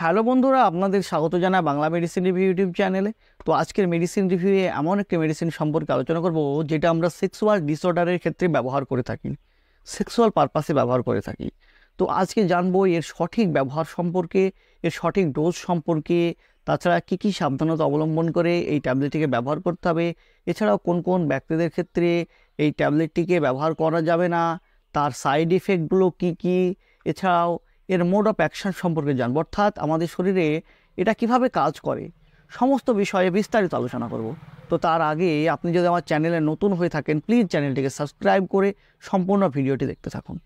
Hello বন্ধুরা, আপনাদের স্বাগত জানাই বাংলা মেডিসিন রিভিউ ইউটিউব চ্যানেলে। তো আজকের মেডিসিন রিভিউয়ে এমন একটি মেডিসিন সম্পর্কে আলোচনা করব যেটা আমরা সেক্সুয়াল ডিসঅর্ডারের ক্ষেত্রে ব্যবহার করে থাকি, সেক্সুয়াল পারপাসে ব্যবহার করে থাকি। তো আজকে জানবো এর সঠিক ব্যবহার সম্পর্কে, এর সঠিক ডোজ সম্পর্কে, তাছাড়া কী কী সাবধানতা অবলম্বন করে এই ট্যাবলেটটিকে ব্যবহার করতে হবে, এছাড়াও কোন কোন ব্যক্তিদের ক্ষেত্রে এই ট্যাবলেটটিকে ব্যবহার করা যাবে না, তার সাইড ইফেক্টগুলো কী কী, এছাড়াও এর মোড অফ অ্যাকশন সম্পর্কে জানবো, অর্থাৎ আমাদের শরীরে এটা কিভাবে কাজ করে, সমস্ত বিষয়ে বিস্তারিত আলোচনা করব। তো তার আগে আপনি যদি আমার চ্যানেলে নতুন হয়ে থাকেন, প্লিজ চ্যানেলটিকে সাবস্ক্রাইব করে সম্পূর্ণ ভিডিওটি দেখতে থাকুন।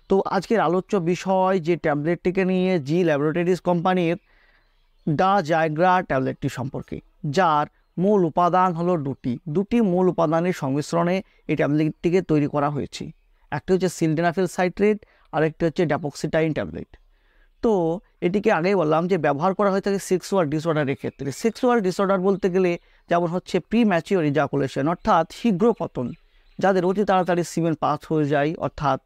তো আজকের আলোচ্য বিষয় যে ট্যাবলেটটিকে নিয়ে জি ল্যাবরেটরিজ কোম্পানির ডাজাইগ্রা ট্যাবলেটটি সম্পর্কে, যার মূল উপাদান হলো দুটি মূল উপাদানের সংমিশ্রণে এই ট্যাবলেটটিকে তৈরি করা হয়েছে। একটি হচ্ছে সিলডেনাফিল সাইট্রেট আর একটি হচ্ছে ড্যাপোক্সিটাইন ট্যাবলেট। তো এটিকে আগেই বললাম যে ব্যবহার করা হয়ে থাকে সেক্সুয়াল ডিসঅর্ডারের ক্ষেত্রে। সেক্সুয়াল ডিসঅর্ডার বলতে গেলে যেমন হচ্ছে প্রি ম্যাচিওর ইজাকুলেশন, অর্থাৎ শীঘ্র পতন, যাদের অতি তাড়াতাড়ি সিমেন পাস হয়ে যায়, অর্থাৎ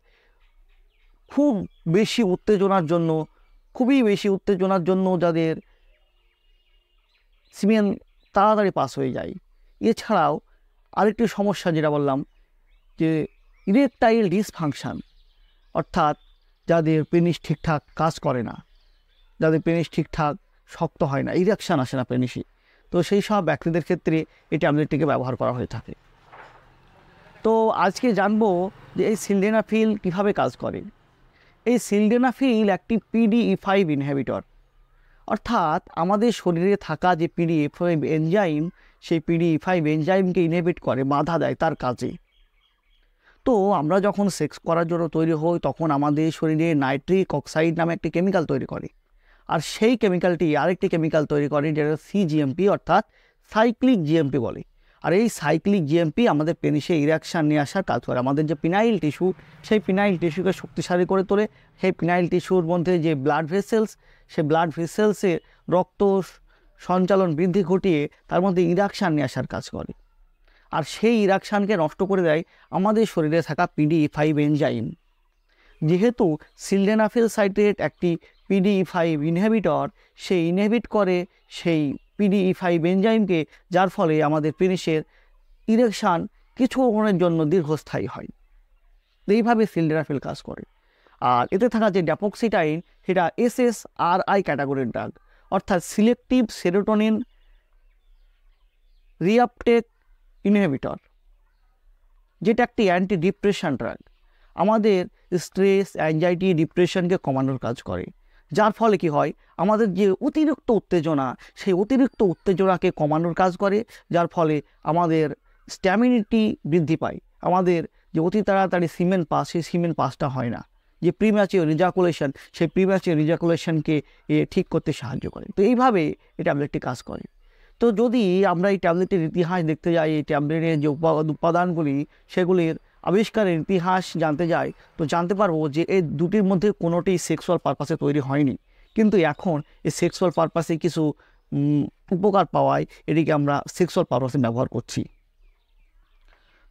খুব বেশি উত্তেজনার জন্য, খুবই বেশি উত্তেজনার জন্য যাদের সিমেন তাড়াতাড়ি পাস হয়ে যায়। এছাড়াও আরেকটি সমস্যা যেটা বললাম যে ইরেকটাইল ডিসফাংশন, অর্থাৎ যাদের পেনিস ঠিকঠাক কাজ করে না, যাদের পেনিস ঠিকঠাক শক্ত হয় না, ইরেকশান আসে না পেনিসে, তো সেই সব ব্যক্তিদের ক্ষেত্রে এই ট্যাবলেটটিকে ব্যবহার করা হয়ে থাকে। তো আজকে জানবো যে এই সিলডেনাফিল কীভাবে কাজ করে। এই সিলডেনাফিল একটি PDE5 ইনহিবিটর, অর্থাৎ আমাদের শরীরে থাকা যে PDE5 এনজাইম, সেই PDE5 এনজাইমকে ইনহিবিট করে, বাধা দেয় তার কাজে। তো আমরা যখন সেক্স করার জন্য তৈরি হই তখন আমাদের শরীরে নাইট্রিক অক্সাইড নামে একটি কেমিক্যাল তৈরি করে, আর সেই কেমিক্যালটি আরেকটি কেমিক্যাল তৈরি করে যেটা CGMP, অর্থাৎ সাইক্লিক GMP বলে। আর এই সাইক্লিক GMP আমাদের পেনিসে ইরেকশন নিয়ে আসার কাজ করে। আমাদের যে পিনাইল টিস্যু, সেই পিনাইল টিস্যুকে শক্তিশালী করে তোলে। সেই পিনাইল টিস্যুর মধ্যে যে ব্লাড ভেসেলস, সেই ব্লাড ভেসেলসের রক্ত সঞ্চালন বৃদ্ধি ঘটিয়ে তার মধ্যে ইরেকশন নিয়ে আসার কাজ করে। আর সেই ইরেকশনকে নষ্ট করে দেয় আমাদের শরীরে থাকা PDE5 এনজাইম। যেহেতু সিলডেনাফিল সাইট্রেট একটি PDE5 ইনহিবিটর, সে ইনহিবিট করে সেই PDE5 এনজাইমকে, যার ফলে আমাদের পেনিসের ইরেকশন কিছুক্ষণের জন্য দীর্ঘস্থায়ী হয়। এইভাবে সিলডেনাফিল কাজ করে। আর এতে থাকা যে ড্যাপোক্সিটাইন, সেটা SSRI ক্যাটাগরির ড্রাগ, অর্থাৎ সিলেক্টিভ সেরোটোনিন রিআপটেক ইনহিবিটর, যেটা একটি অ্যান্টি ডিপ্রেশন ড্রাগ। আমাদের স্ট্রেস, অ্যাংজাইটি, ডিপ্রেশনকে কমানোর কাজ করে। যার ফলে কি হয়, আমাদের যে অতিরিক্ত উত্তেজনা, সেই অতিরিক্ত উত্তেজনাকে কমানোর কাজ করে, যার ফলে আমাদের স্ট্যামিনিটি বৃদ্ধি পায়। আমাদের যে অতি তাড়াতাড়ি সিমেন পাস, সেই সিমেন পাসটা হয় না। যে প্রিম্যাচিওর ইজাকুলেশন, সেই প্রিম্যাচিওর ইজাকুলেশনকে ঠিক করতে সাহায্য করে। তো এইভাবে এই ট্যাবলেটটি কাজ করে। তো যদি আমরা এই ট্যাবলেটের ইতিহাস দেখতে যাই, এই ট্যাবলেটের যে উপাদানগুলি, সেগুলির আবিষ্কারের ইতিহাস জানতে যাই, তো জানতে পারবো যে এই দুটির মধ্যে কোনোটি সেক্সুয়াল পারপাসে তৈরি হয়নি, কিন্তু এখন এই সেক্সুয়াল পারপাসে কিছু উপকার পাওয়ায় এটিকে আমরা সেক্সুয়াল পারপাসে ব্যবহার করছি।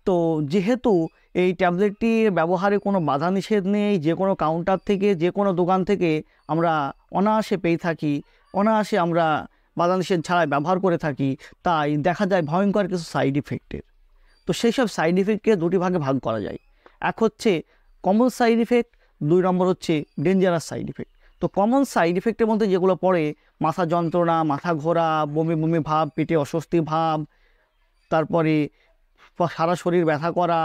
তো যেহেতু এই ট্যাবলেটটি ব্যবহারে কোনো বাধা নিষেধ নেই, যে কোনো কাউন্টার থেকে, যে কোনো দোকান থেকে আমরা অনায়াসে পেয়ে থাকি, অনায়াসে আমরা বাধা নিষেধ ছাড়াই ব্যবহার করে থাকি, তাই দেখা যায় ভয়ঙ্কর কিছু সাইড ইফেক্টের। তো সেই সব সাইড ইফেক্টকে দুটি ভাগে ভাগ করা যায়। এক হচ্ছে কমন সাইড ইফেক্ট, 2 নম্বর হচ্ছে ডেঞ্জারাস সাইড ইফেক্ট। তো কমন সাইড ইফেক্টের মধ্যে যেগুলো পড়ে, মাথা যন্ত্রণা, মাথা ঘোরা, বমি বমি ভাব, পেটে অস্বস্তি ভাব, তারপরে সারা শরীর ব্যথা করা,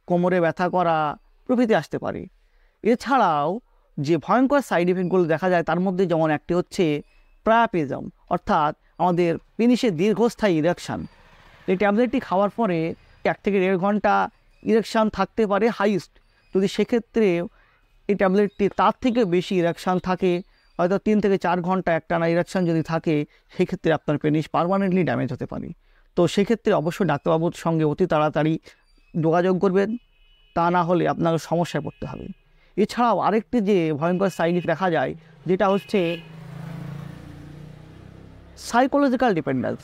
কোমরে ব্যথা করা প্রভৃতি আসতে পারে। এছাড়াও যে ভয়ঙ্কর সাইড ইফেক্টগুলো দেখা যায়, তার মধ্যে যেমন একটি হচ্ছে প্রায়াপিজম, অর্থাৎ আমাদের পেনিসে দীর্ঘস্থায়ী ইরেকশন। এই ট্যাবলেটটি খাওয়ার পরে 1 থেকে 1.5 ঘন্টা ইরেকশান থাকতে পারে হাইস্ট। যদি সেক্ষেত্রে এই ট্যাবলেটটি তার থেকে বেশি ইরেকশান থাকে, হয়তো 3 থেকে 4 ঘন্টা একটানা ইরেকশান যদি থাকে, সেক্ষেত্রে আপনার পেনিস পার্মানেন্টলি ড্যামেজ হতে পারে। তো সেক্ষেত্রে অবশ্যই ডাক্তারবাবুর সঙ্গে অতি তাড়াতাড়ি যোগাযোগ করবেন, তা না হলে আপনাকে সমস্যায় পড়তে হবে। এছাড়াও আরেকটি যে ভয়ঙ্কর সাইড ইফেক্ট দেখা যায়, যেটা হচ্ছে সাইকোলজিক্যাল ডিপেন্ডেন্স।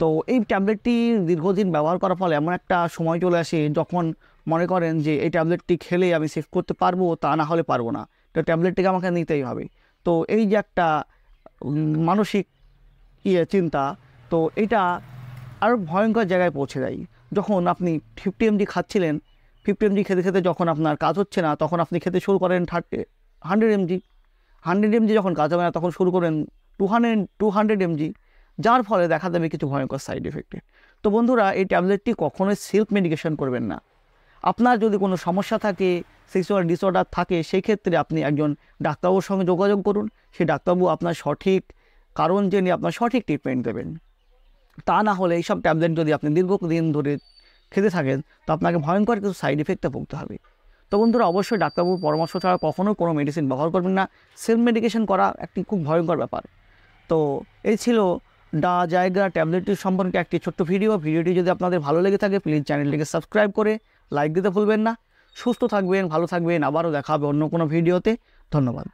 তো এই ট্যাবলেটটি দীর্ঘদিন ব্যবহার করার ফলে এমন একটা সময় চলে আসে যখন মনে করেন যে এই ট্যাবলেটটি খেলে আমি সেক্স করতে পারবো, তা না হলে পারবো না, তো ট্যাবলেটটিকে আমাকে নিতেই হবে। তো এই যে একটা মানসিক চিন্তা, তো এটা আরও ভয়ঙ্কর জায়গায় পৌঁছে যায়। যখন আপনি 50 mg খাচ্ছিলেন, 50 mg খেতে খেতে যখন আপনার কাজ হচ্ছে না, তখন আপনি খেতে শুরু করেন 100 mg। 100 mg যখন কাজ হবে না, তখন শুরু করেন 200 mg, যার ফলে দেখা যাবে কিছু ভয়ঙ্কর সাইড এফেক্টে। তো বন্ধুরা, এই ট্যাবলেটটি কখনোই সেলফ মেডিকেশন করবেন না। আপনার যদি কোনো সমস্যা থাকে, সেক্সুয়াল ডিসঅর্ডার থাকে, সেই ক্ষেত্রে আপনি একজন ডাক্তারবাবুর সঙ্গে যোগাযোগ করুন। সেই ডাক্তারবাবু আপনার সঠিক কারণ জেনে আপনার সঠিক ট্রিটমেন্ট দেবেন। তা না হলে এইসব ট্যাবলেট যদি আপনি দীর্ঘদিন ধরে খেতে থাকেন, তো আপনাকে ভয়ঙ্কর কিছু সাইড এফেক্টে ভুগতে হবে। তো বন্ধুরা, অবশ্যই ডাক্তারবাবুর পরামর্শ ছাড়া কখনো কোনো মেডিসিন ব্যবহার করবেন না। সেলফ মেডিকেশন করা একটি খুব ভয়ঙ্কর ব্যাপার। তো এই ছিল জায়গা ট্যাবলেটটির সম্পর্কে একটি ছোট্ট ভিডিওটি যদি আপনাদের ভালো লেগে থাকে, প্লিজ চ্যানেলটিকে সাবস্ক্রাইব করে লাইক দিতে ভুলবেন না। সুস্থ থাকবেন, ভালো থাকবেন, আবারও দেখা হবে অন্য কোনো ভিডিওতে। ধন্যবাদ।